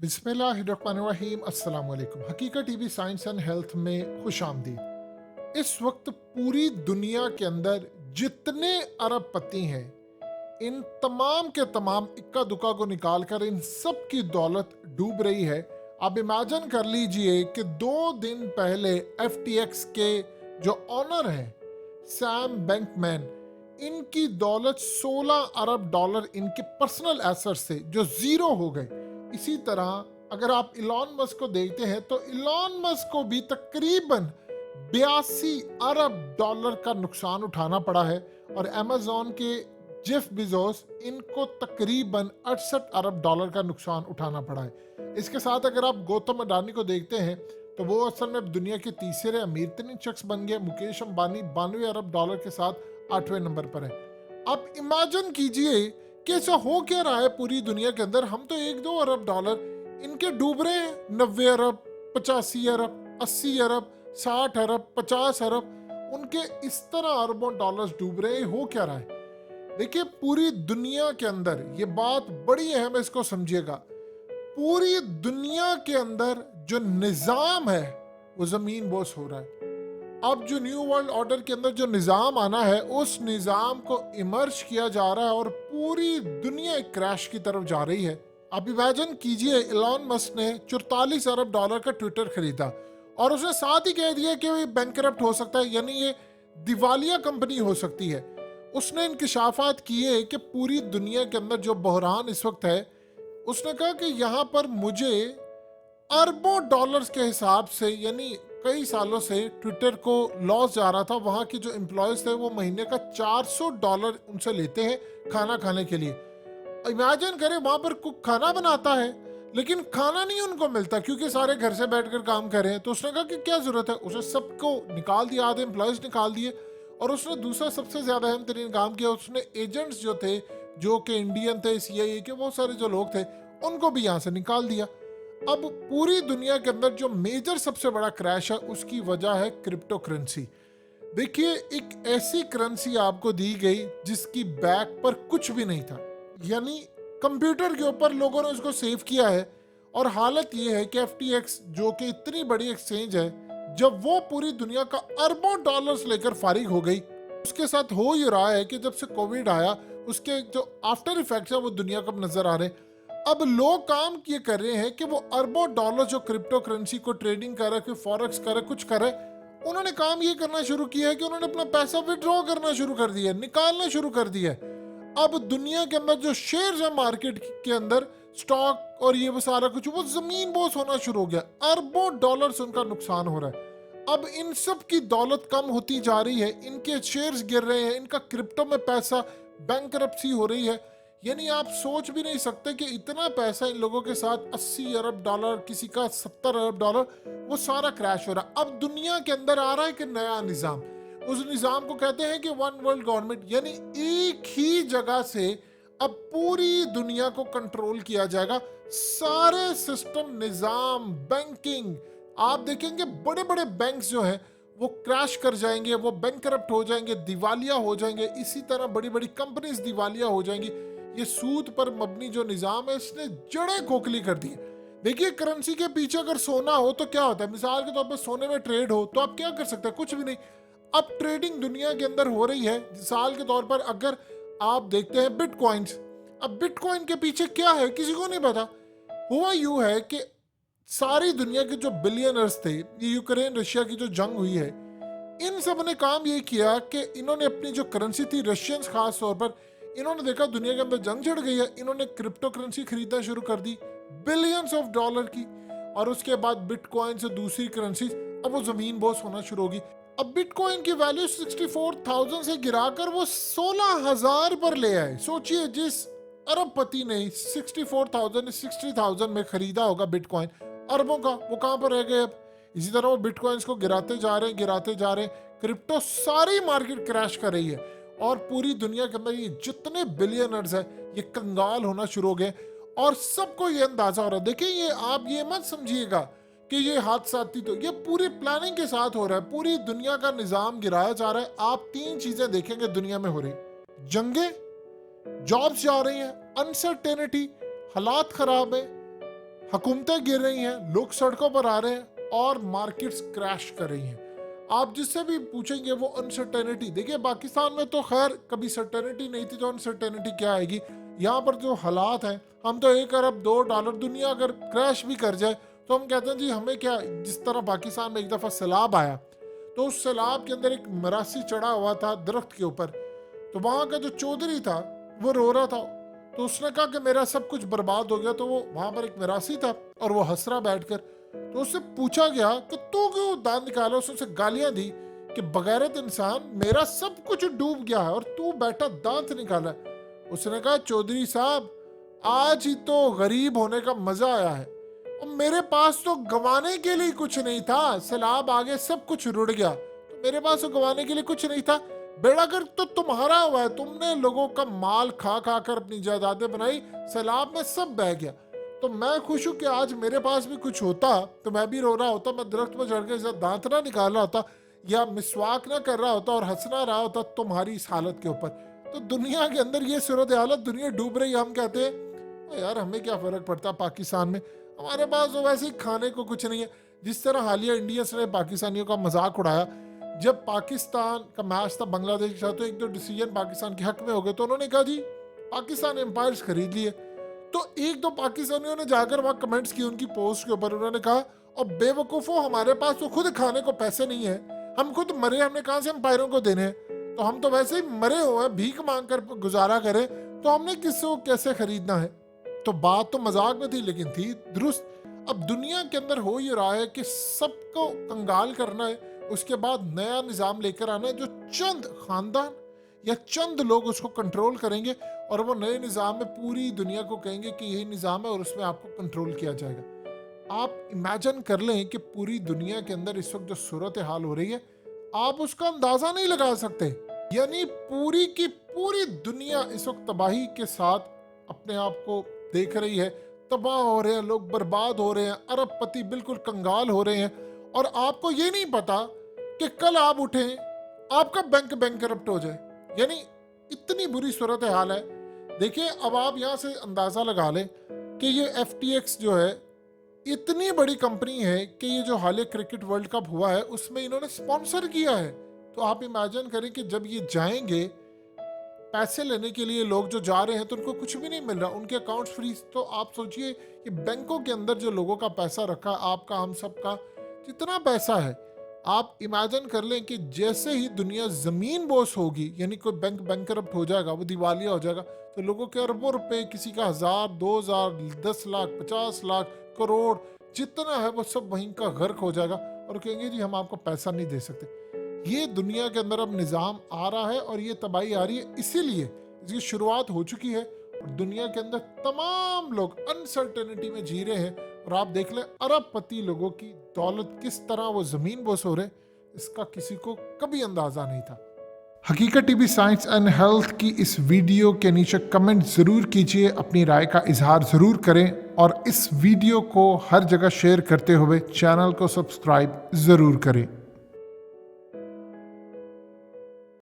बिस्मिल्लाहिर्रहमानिर्रहीम। अस्सलाम वालेकुम। हकीकत टीवी साइंस एंड हेल्थ में खुश आमदीद। इस वक्त पूरी दुनिया के अंदर जितने अरबपति हैं, इन तमाम के तमाम इक्का दुक्का को निकाल कर इन सब की दौलत डूब रही है। आप इमेजिन कर लीजिए कि 2 दिन पहले FTX के जो ऑनर हैं सैम बैंकमैन, इनकी दौलत $16 अरब इनके पर्सनल एसेट से जो जीरो हो गए। इसी तरह अगर आप इलॉन मस्क को देखते हैं तो इलॉन मस्क को भी तकरीबन $82 अरब का नुकसान उठाना पड़ा है। और अमेजोन के जेफ बिजोस, इनको तकरीबन $68 अरब का नुकसान उठाना पड़ा है। इसके साथ अगर आप गौतम अडानी को देखते हैं तो वो असल में दुनिया के तीसरे अमीर तरीन शख्स बन गए। मुकेश अंबानी $92 अरब के साथ 8वें नंबर पर है। अब इमेजिन कीजिए कि ऐसा हो क्या रहा है पूरी दुनिया के अंदर। हम तो $1-2 अरब इनके डूब रहे हैं। 90 अरब, 85 अरब, 80 अरब, 60 अरब, 50 अरब, उनके इस तरह अरबों डॉलर्स डूब रहे हैं। हो क्या रहा है? देखिए, पूरी दुनिया के अंदर ये बात बड़ी अहम है, इसको समझिएगा। पूरी दुनिया के अंदर जो निजाम है वो जमीन बोस हो रहा है। अब जो न्यू वर्ल्ड ऑर्डर के अंदर जो निज़ाम आना है, उस निज़ाम को इमर्ज किया जा रहा है और पूरी दुनिया एक क्रैश की तरफ जा रही है। आप इमेजिन कीजिए, इलॉन मस्क ने $44 अरब का ट्विटर खरीदा और उसने साथ ही कह दिया कि ये बैंकरप्ट हो सकता है, यानी ये दिवालिया कंपनी हो सकती है। उसने इंकशाफात किए कि पूरी दुनिया के अंदर जो बहरान इस वक्त है, उसने कहा कि यहाँ पर मुझे अरबों डॉलर्स के हिसाब से, यानी कई सालों से ट्विटर को लॉस जा रहा था। वहाँ के जो एम्प्लॉयज थे वो महीने का $400 उनसे लेते हैं खाना खाने के लिए। इमेजिन करें, वहाँ पर कुक खाना बनाता है लेकिन खाना नहीं उनको मिलता क्योंकि सारे घर से बैठकर काम कर रहे हैं। तो उसने कहा कि क्या जरूरत है, उसने सबको निकाल दिया, आधे एम्प्लॉयज निकाल दिए। और उसने दूसरा सबसे ज्यादा अहम तरीन काम किया, उसने एजेंट्स जो थे, जो कि इंडियन थे, CIA के बहुत सारे जो लोग थे, उनको भी यहाँ से निकाल दिया। अब पूरी दुनिया के अंदर जो मेजर सबसे बड़ा क्रैश है उसकी वजह है क्रिप्टो करेंसी। देखिए, एक ऐसी करेंसी आपको दी गई जिसकी बैक पर कुछ भी नहीं था, यानी कंप्यूटर के ऊपर लोगों ने उसको सेव किया है। और हालत ये है कि FTX जो कि इतनी बड़ी एक्सचेंज है, जब वो पूरी दुनिया का अरबों डॉलर्स लेकर फारिग हो गई, उसके साथ हो ये रहा है कि जब से कोविड आया उसके जो आफ्टर इफेक्ट्स है वो दुनिया को नजर आ रहे हैं। अब लोग काम ये कर रहे हैं कि वो अरबों डॉलर जो क्रिप्टो करेंसी को ट्रेडिंग कर रहे, कोई फॉरेक्स कर रहे, कुछ कर रहे, उन्होंने काम ये करना शुरू किया है कि उन्होंने अपना पैसा विड्रॉ करना शुरू कर दिया, निकालना शुरू कर दिया। अब दुनिया के अंदर जो शेयर्स है मार्केट के अंदर, स्टॉक और ये वो सारा कुछ, वो जमीन बोस होना शुरू हो गया। अरबों डॉलर्स उनका नुकसान हो रहा है। अब इन सब की दौलत कम होती जा रही है, इनके शेयर्स गिर रहे हैं, इनका क्रिप्टो में पैसा, बैंकरप्सी हो रही है। यानी आप सोच भी नहीं सकते कि इतना पैसा इन लोगों के साथ, $80 अरब, किसी का $70 अरब, वो सारा क्रैश हो रहा है। अब दुनिया के अंदर आ रहा है कि नया निज़ाम, उस निज़ाम को कहते हैं कि वन वर्ल्ड गवर्नमेंट, यानी एक ही जगह से अब पूरी दुनिया को कंट्रोल किया जाएगा। सारे सिस्टम, निज़ाम, बैंकिंग, आप देखेंगे बड़े बड़े बैंक्स जो हैं वो क्रैश कर जाएंगे, वो बैंकरप्ट हो जाएंगे, दिवालिया हो जाएंगे। इसी तरह बड़ी बड़ी कंपनीज दिवालिया हो जाएंगी। ये सूद पर मबनी जो निज़ाम है, इसने जड़ें खोखली कर दी। देखिए, करेंसी के पीछे अगर सोना हो तो क्या होता है, मिसाल के तौर पर सोने में ट्रेड हो तो आप क्या कर सकते हैं, कुछ भी नहीं। अब ट्रेडिंग दुनिया के अंदर हो रही है। मिसाल के तौर पर अगर आप देखते हैं बिटकॉइंस, अब बिटकॉइन के पीछे क्या है किसी को नहीं पता। हुआ यूं है कि सारी दुनिया के जो बिलियनर्स थे, ये यूक्रेन रशिया की जो जंग हुई है, इन सब ने काम ये किया कि इन्होंने अपनी जो करेंसी थी, रशियंस खास तौर पर, इन्होंने देखा दुनिया के अंदर जंग छिड़ गई है, इन्होंने क्रिप्टो करेंसी खरीदना शुरू कर दी बिलियंस ऑफ डॉलर की। और उसके बाद बिटकॉइन से दूसरी करेंसी, अब वो जमीन बोस होना शुरू होगी। अब बिटकॉइन की वैल्यू 64,000 से गिराकर वो 16,000 पर ले आए। सोचिए, जिस अरबपति ने 64,000 60,000 में खरीदा होगा बिटकॉइन अरबों का, वो कहां पर रह गए अब। इसी तरह वो बिटकॉइंस को गिराते जा रहे हैं, गिराते जा रहे हैं। क्रिप्टो सारी मार्केट क्रैश कर रही है और पूरी दुनिया के अंदर ये जितने बिलियनर्स है ये कंगाल होना शुरू हो गए और सबको ये अंदाजा हो रहा है। देखिए, ये आप ये मत समझिएगा कि ये हादसाती, तो ये पूरी प्लानिंग के साथ हो रहा है। पूरी दुनिया का निजाम गिराया जा रहा है। आप 3 चीजें देखेंगे दुनिया में हो रही, जंगें, जॉब्स जा रही हैं, अनसर्टेनिटी, हालात खराब है, हुकूमतें गिर रही हैं, लोग सड़कों पर आ रहे हैं और मार्केट्स क्रैश कर रही हैं। आप जिससे भी पूछेंगे वो अनसर्टेनिटी, देखिए पाकिस्तान में तो खैर कभी सर्टेनिटी नहीं थी, तो अनसर्टेनिटी क्या आएगी। यहाँ पर जो हालात हैं, हम तो 1 अरब $2, दुनिया अगर क्रैश भी कर जाए तो हम कहते हैं जी हमें क्या। जिस तरह पाकिस्तान में एक दफ़ा सैलाब आया, तो उस सैलाब के अंदर एक मरासी चढ़ा हुआ था दरख्त के ऊपर, तो वहाँ का जो चौधरी था वो रो रहा था। तो उसने कहा कि मेरा सब कुछ बर्बाद हो गया। तो वो वहाँ पर एक मरासी था और वो हंस रहा बैठकर। तो उससे पूछा गया कि तू क्यों दांत निकाला। उसने उसे गालियां दी कि बगैरत इंसान, मेरा सब कुछ डूब गया है और तू बैठा दांत निकाला। उसने कहा चौधरी साहब, आज ही तो गरीब होने का मजा आया है, और मेरे पास तो गंवाने के लिए कुछ नहीं था। सैलाब आगे सब कुछ रुड़ गया, तो मेरे पास तो गंवाने के लिए कुछ नहीं था। बेड़ागर्क तो तुम्हारा हुआ है, तुमने लोगों का माल खा खा कर अपनी जायदादें बनाई, सैलाब में सब बह गया। तो मैं खुश हूं कि आज मेरे पास भी कुछ होता तो मैं भी रो रहा होता, मैं दरख्त पर चढ़ के दांत ना निकाल रहा होता या मिसवाक ना कर रहा होता और हंसना रहा होता तुम्हारी इस हालत के ऊपर। तो दुनिया के अंदर ये सूरत हालत, दुनिया डूब रही है, हम कहते हैं यार हमें क्या फ़र्क पड़ता। पाकिस्तान में हमारे पास तो वैसे ही खाने को कुछ नहीं है। जिस तरह हालिया इंडियंस ने पाकिस्तानियों का मजाक उड़ाया, जब पाकिस्तान का मैच था बांग्लादेश के साथ, तो एक दो डिसीजन पाकिस्तान के हक में हो गए, तो उन्होंने कहा जी पाकिस्तान एम्पायर्स खरीद लिए। तो एक दो पाकिस्तानियों ने जाकर वहाँ कमेंट्स किए उनकी पोस्ट के ऊपर। उन्होंने कहा और बेवकूफ़ो, हमारे पास तो खुद खाने को पैसे नहीं है, हम खुद मरे, हमने कहाँ से एम्पायरों को देने हैं, तो हम तो वैसे ही मरे हुए हैं, भीख मांग कर गुजारा करें, तो हमने किससे को कैसे खरीदना है। तो बात तो मजाक में थी लेकिन थी दुरुस्त। अब दुनिया के अंदर हो ये रहा है कि सबको कंगाल करना है, उसके बाद नया निज़ाम लेकर आना है जो चंद खानदान या चंद लोग उसको कंट्रोल करेंगे, और वो नए निज़ाम में पूरी दुनिया को कहेंगे कि यही निज़ाम है और उसमें आपको कंट्रोल किया जाएगा। आप इमेजिन कर लें कि पूरी दुनिया के अंदर इस वक्त जो सूरत हाल हो रही है, आप उसका अंदाज़ा नहीं लगा सकते। यानी पूरी की पूरी दुनिया इस वक्त तबाही के साथ अपने आप को देख रही है। तबाह हो रहे हैं लोग, बर्बाद हो रहे हैं, अरबपति बिल्कुल कंगाल हो रहे हैं, और आपको ये नहीं पता कि कल आप उठें आपका बैंक करप्ट हो जाए। यानी इतनी बुरी सूरत हाल है। देखिए अब आप यहाँ से अंदाज़ा लगा लें कि ये FTX जो है इतनी बड़ी कंपनी है कि ये जो हालिया क्रिकेट वर्ल्ड कप हुआ है उसमें इन्होंने स्पॉन्सर किया है। तो आप इमेजिन करें कि जब ये जाएंगे पैसे लेने के लिए, लोग जो जा रहे हैं तो उनको कुछ भी नहीं मिल रहा, उनके अकाउंट्स फ्रीज। तो आप सोचिए कि बैंकों के अंदर जो लोगों का पैसा रखा, आपका हम सब का जितना पैसा है, आप इमेजिन कर लें कि जैसे ही दुनिया ज़मीन बोस होगी, यानी कोई बैंक करप्ट हो जाएगा, वो दिवालिया हो जाएगा, तो लोगों के अरबों रुपए, किसी का 1000, 2000, 10 लाख, 50 लाख, करोड़ जितना है वो सब वहीं का गर्क हो जाएगा, और कहेंगे जी हम आपको पैसा नहीं दे सकते। ये दुनिया के अंदर अब निज़ाम आ रहा है और ये तबाही आ रही है, इसीलिए इसकी शुरुआत हो चुकी है और दुनिया के अंदर तमाम लोग अनसर्टेनिटी में जी रहे हैं। और आप देख लें अरबपति लोगों की दौलत किस तरह वो ज़मीन बोस हो रहे, इसका किसी को कभी अंदाज़ा नहीं था। हकीकत टीवी साइंस एंड हेल्थ की इस वीडियो के नीचे कमेंट ज़रूर कीजिए, अपनी राय का इजहार ज़रूर करें, और इस वीडियो को हर जगह शेयर करते हुए चैनल को सब्सक्राइब ज़रूर करें।